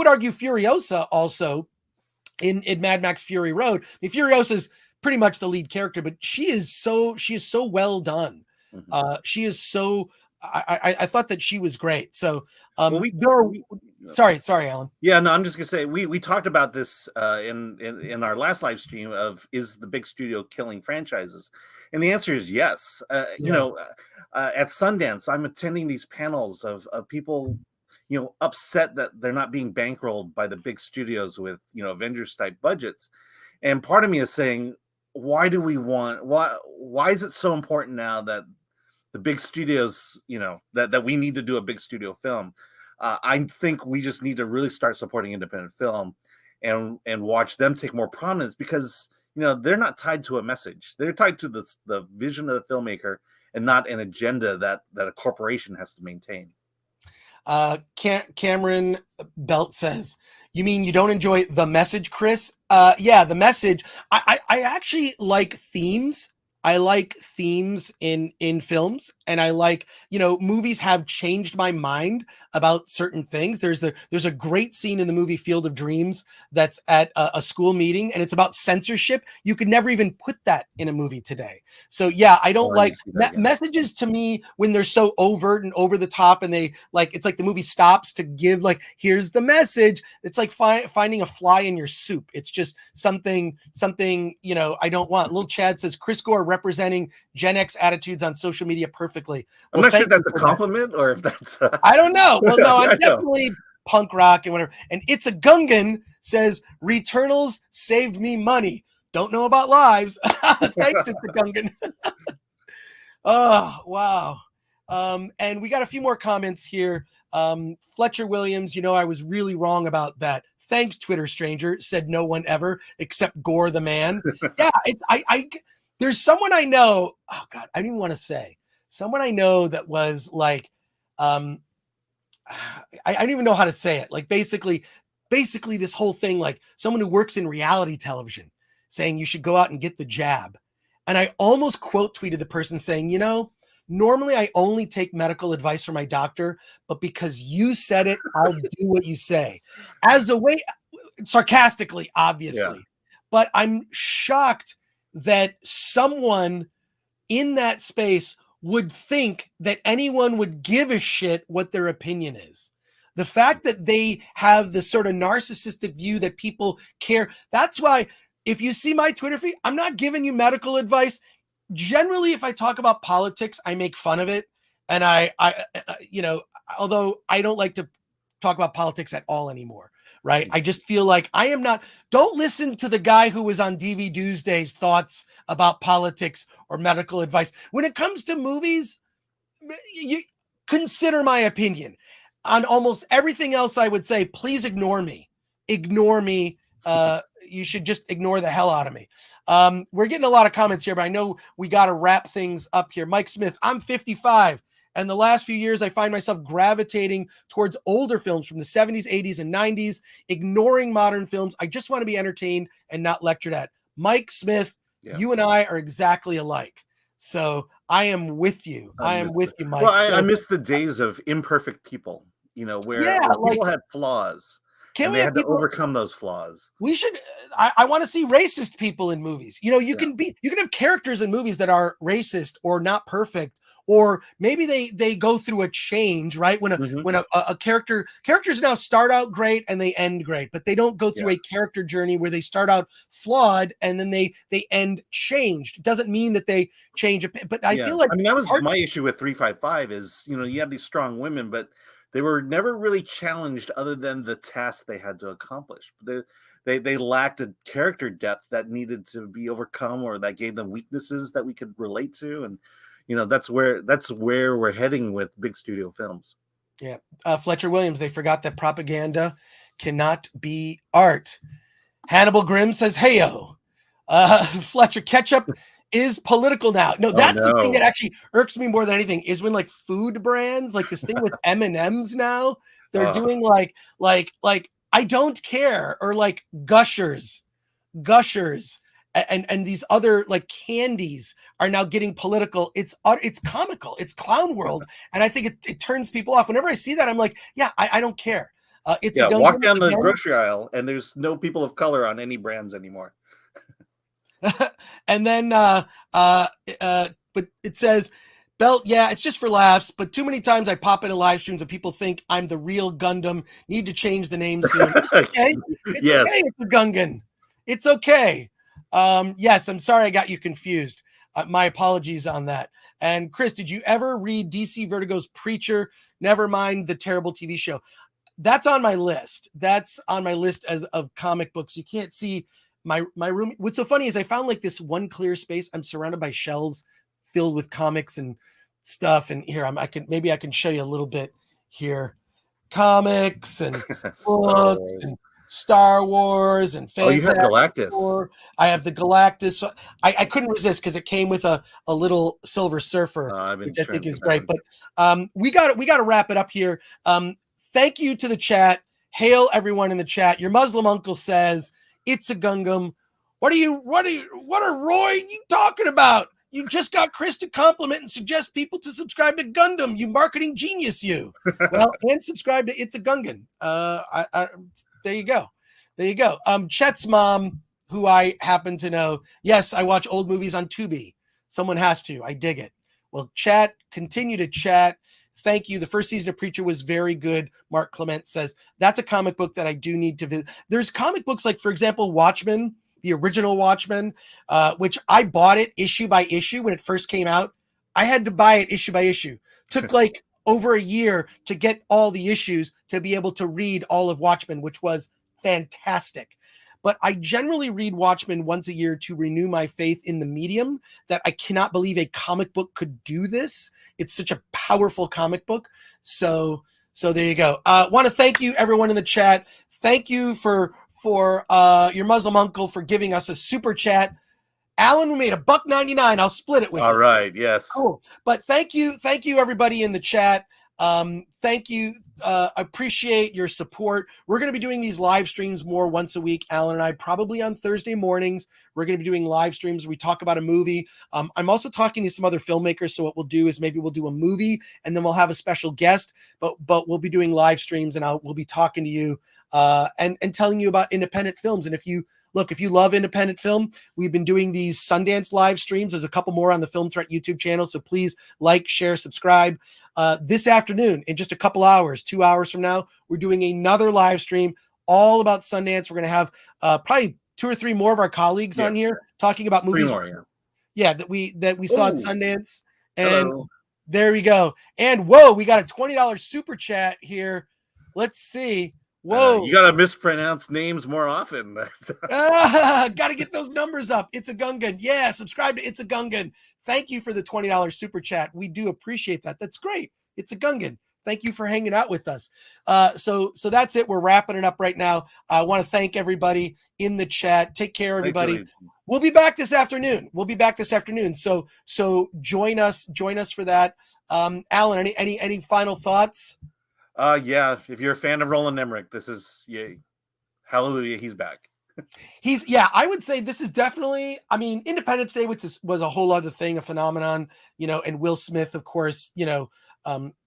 argue Furiosa also in Mad Max Fury Road. I mean, Furiosa is pretty much the lead character, but she is so well done. She is so. I thought that she was great. So sorry, Alan. Yeah, no, I'm just gonna say we talked about this in our last live stream of, is the big studio killing franchises? And the answer is yes. At Sundance, I'm attending these panels of people, upset that they're not being bankrolled by the big studios with, Avengers type budgets. And part of me is saying, why is it so important now that the big studios, that we need to do a big studio film? I think we just need to really start supporting independent film and watch them take more prominence, because they're not tied to a message. They're tied to the vision of the filmmaker and not an agenda that a corporation has to maintain. Cameron Belt says, you mean you don't enjoy The Message, Chris? Yeah, The Message. I actually like themes. I like themes in films, and I like, movies have changed my mind about certain things. There's a great scene in the movie Field of Dreams that's at a school meeting, and it's about censorship. You could never even put that in a movie today. So yeah, I don't like messages to me when they're so overt and over the top, and it's like the movie stops to give like, here's the message. It's like finding a fly in your soup. It's just something I don't want. Little Chad says Chris Gore representing Gen X attitudes on social media perfectly. I'm not sure if that's a compliment or if that's. I don't know. Well, no, I'm definitely. punk rock and whatever. And It's a Gungan says, Returnals saved me money. Don't know about lives. Thanks, It's a Gungan. Oh, wow. And we got a few more comments here. Fletcher Williams, I was really wrong about that. Thanks, Twitter stranger, said no one ever except Gore the man. Yeah, there's someone I know. Oh God, I don't even want to say. Someone I know that was like, I don't even know how to say it. Like basically this whole thing, like someone who works in reality television saying you should go out and get the jab. And I almost quote tweeted the person saying, normally I only take medical advice from my doctor, but because you said it, I'll do what you say. As a way, sarcastically, obviously. Yeah. But I'm shocked that someone in that space would think that anyone would give a shit what their opinion is. The fact that they have this sort of narcissistic view that people care. That's why if you see my Twitter feed, I'm not giving you medical advice. Generally, if I talk about politics, I make fun of it. And I although I don't like to talk about politics at all anymore, right? I just feel like don't listen to the guy who was on DV Doomsday's thoughts about politics or medical advice. When it comes to movies, you consider my opinion. On almost everything else I would say, please ignore me. Ignore me. You should just ignore the hell out of me. We're getting a lot of comments here, but I know we got to wrap things up here. Mike Smith, I'm 55. And the last few years, I find myself gravitating towards older films from the 70s, 80s, and 90s, ignoring modern films. I just want to be entertained and not lectured at. Mike Smith, You and I are exactly alike. So I am with you. I am with you, Mike. Well, I miss the days of imperfect people, where people had flaws. And they had to overcome those flaws. We should. I want to see racist people in movies. You can have characters in movies that are racist or not perfect, or maybe they go through a change, right? When a characters now start out great and they end great, but they don't go through a character journey where they start out flawed and then they end changed. It doesn't mean that they change. But I feel like that was my issue with 355 is you have these strong women, but they were never really challenged other than the task they had to accomplish. They lacked a character depth that needed to be overcome, or that gave them weaknesses that we could relate to. And, that's where we're heading with big studio films. Yeah. Fletcher Williams, they forgot that propaganda cannot be art. Hannibal Grimm says, heyo. Fletcher, ketchup is political now. No, that's the thing that actually irks me more than anything is when like food brands, like this thing with M&Ms now, they're doing like I don't care, or like Gushers and these other like candies are now getting political. It's comical. It's clown world. And I think it turns people off. Whenever I see that, I'm like, I don't care. Walk down the grocery aisle and there's no people of color on any brands anymore. And then, but it says, Belt, it's just for laughs, but too many times I pop into live streams and people think I'm the real Gundam. Need to change the name soon. Okay? It's okay, it's a Gungan. It's okay. Yes, I'm sorry I got you confused. My apologies on that. And Chris, did you ever read DC Vertigo's Preacher? Never mind the terrible TV show. That's on my list. That's on my list of comic books. You can't see my room. What's so funny is I found like this one clear space. I'm surrounded by shelves filled with comics and stuff. And here I can show you a little bit here. Comics and books and Star Wars and Fantastic. You have Galactus. Four. I have the Galactus. I couldn't resist because it came with a little Silver Surfer, which I think is great. But we got to wrap it up here. Thank you to the chat. Hail everyone in the chat. Your Muslim uncle says it's a Gungam. What are Roy you talking about? You just got Chris to compliment and suggest people to subscribe to Gundam. You marketing genius, you. Well, and subscribe to It's a Gungan. There you go. Chet's mom, who I happen to know. Yes, I watch old movies on Tubi. Someone has to. I dig it. Well, chat. Continue to chat. Thank you. The first season of Preacher was very good. Mark Clement says that's a comic book that I do need to visit. There's comic books like, for example, Watchmen, the original Watchmen, which I bought it issue by issue when it first came out. I had to buy it issue by issue. Took like over a year to get all the issues to be able to read all of Watchmen, which was fantastic. But I generally read Watchmen once a year to renew my faith in the medium, that I cannot believe a comic book could do this. It's such a powerful comic book. So there you go. Want to thank you, everyone in the chat. Thank you for your Muslim uncle for giving us a super chat. Alan, we made $1.99. I'll split it with you. All right. Yes. Cool. But thank you, everybody in the chat. Thank you. Appreciate your support. We're going to be doing these live streams more once a week, Alan and I, probably on Thursday mornings. We're going to be doing live streams. We talk about a movie. I'm also talking to some other filmmakers. So what we'll do is maybe we'll do a movie and then we'll have a special guest, but we'll be doing live streams and we'll be talking to you, and telling you about independent films. And if you love independent film, we've been doing these Sundance live streams. There's a couple more on the Film Threat YouTube channel. So please like, share, subscribe. This afternoon, in just a couple hours, 2 hours from now, we're doing another live stream all about Sundance. We're going to have probably 2 or 3 more of our colleagues on here talking about movies. 3 more, that we saw at Sundance. And hello. There we go. And whoa, we got a $20 super chat here. Let's see. Whoa. You got to mispronounce names more often. Got to get those numbers up. It's a Gungan. Yeah, subscribe to It's a Gungan. Thank you for the $20 super chat. We do appreciate that. That's great. It's a Gungan. Thank you for hanging out with us. So that's it. We're wrapping it up right now. I want to thank everybody in the chat. Take care, everybody. We'll be back this afternoon. So join us for that. Alan, any final thoughts? Yeah, if you're a fan of Roland Emmerich, this is hallelujah, he's back. I would say this is definitely, Independence Day, which was a whole other thing, a phenomenon, and Will Smith, of course,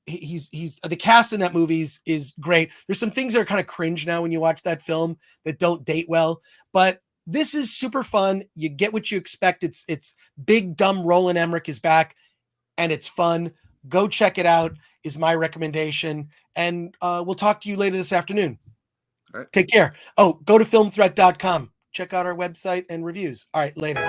he's the cast in that movie is great. There's some things that are kind of cringe now when you watch that film that don't date well, but this is super fun. You get what you expect. It's big, dumb Roland Emmerich is back and it's fun. Go check it out is my recommendation. And we'll talk to you later this afternoon. All right. Take care. Oh, go to filmthreat.com. Check out our website and reviews. All right, later.